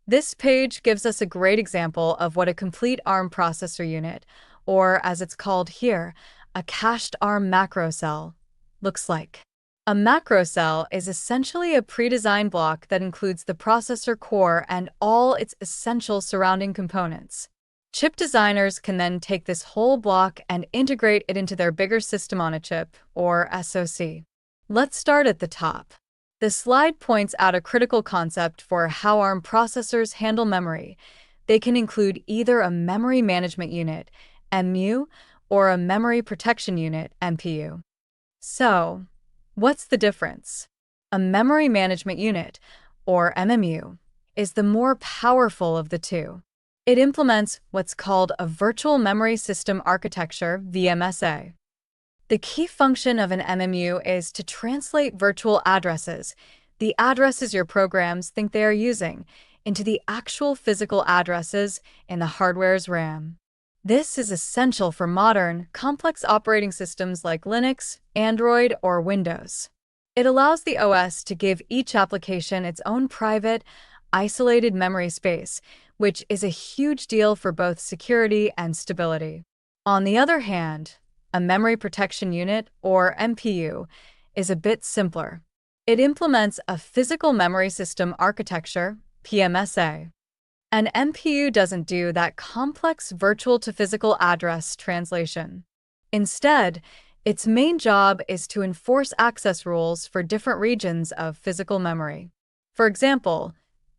This page gives us a great example of what a complete ARM processor unit, or as it's called here, a cached ARM macrocell, looks like. A macrocell is essentially a pre-designed block that includes the processor core and all its essential surrounding components. Chip designers can then take this whole block and integrate it into their bigger system on a chip, or SoC. Let's start at the top. The slide points out a critical concept for how ARM processors handle memory. They can include either a memory management unit, MU, or a memory protection unit, MPU. So, what's the difference? A memory management unit, or MMU, is the more powerful of the two. It implements what's called a virtual memory system architecture, VMSA. The key function of an MMU is to translate virtual addresses, the addresses your programs think they are using, into the actual physical addresses in the hardware's RAM. This is essential for modern, complex operating systems like Linux, Android, or Windows. It allows the OS to give each application its own private, isolated memory space, which is a huge deal for both security and stability. On the other hand, a memory protection unit, or MPU, is a bit simpler. It implements a physical memory system architecture, PMSA. An MPU doesn't do that complex virtual-to-physical address translation. Instead, its main job is to enforce access rules for different regions of physical memory. For example,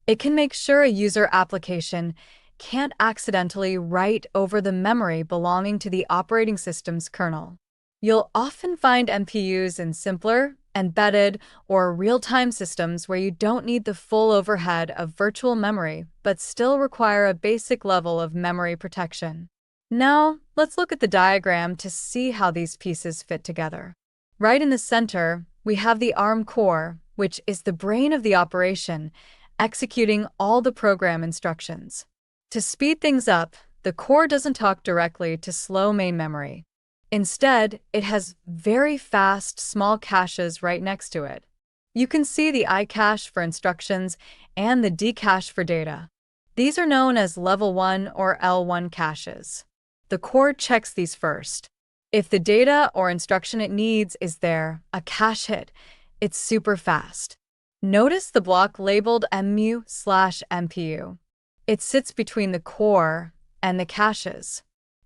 it can make sure a user application can't accidentally write over the memory belonging to the operating system's kernel. You'll often find MPUs in simpler, embedded, or real-time systems where you don't need the full overhead of virtual memory but still require a basic level of memory protection. Now, let's look at the diagram to see how these pieces fit together. Right in the center, we have the ARM core, which is the brain of the operation, executing all the program instructions. To speed things up, the core doesn't talk directly to slow main memory. Instead, it has very fast, small caches right next to it. You can see the I cache for instructions and the D cache for data. These are known as Level 1 or L1 caches. The core checks these first. If the data or instruction it needs is there, a cache hit, it's super fast. Notice the block labeled MU/MPU. It sits between the core and the caches.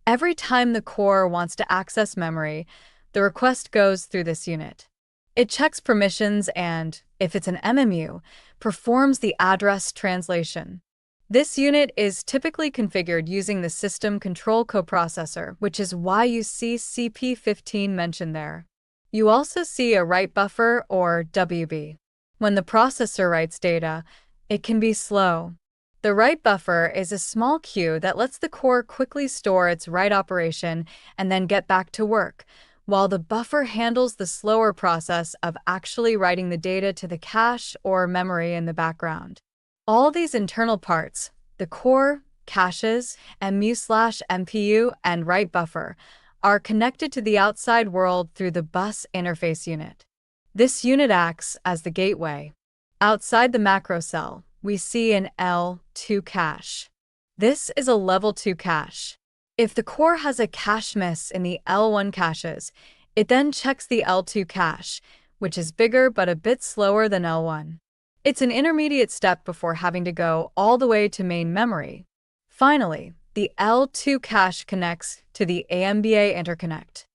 Every time the core wants to access memory, the request goes through this unit. It checks permissions and, if it's an MMU, performs the address translation. This unit is typically configured using the System Control Coprocessor, which is why you see CP15 mentioned there. You also see a write buffer, or WB. When the processor writes data, it can be slow. The write buffer is a small queue that lets the core quickly store its write operation and then get back to work, while the buffer handles the slower process of actually writing the data to the cache or memory in the background. All these internal parts, the core, caches, MU/MPU, and write buffer, are connected to the outside world through the bus interface unit. This unit acts as the gateway. Outside the macrocell, we see an L2 cache. This is a level 2 cache. If the core has a cache miss in the L1 caches, it then checks the L2 cache, which is bigger but a bit slower than L1. It's an intermediate step before having to go all the way to main memory. Finally, the L2 cache connects to the AMBA interconnect.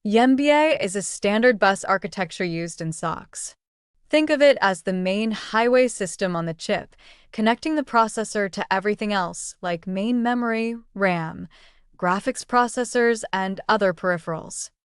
AMBA is a standard bus architecture used in SoCs. Think of it as the main highway system on the chip, connecting the processor to everything else, like main memory, RAM, graphics processors, and other peripherals.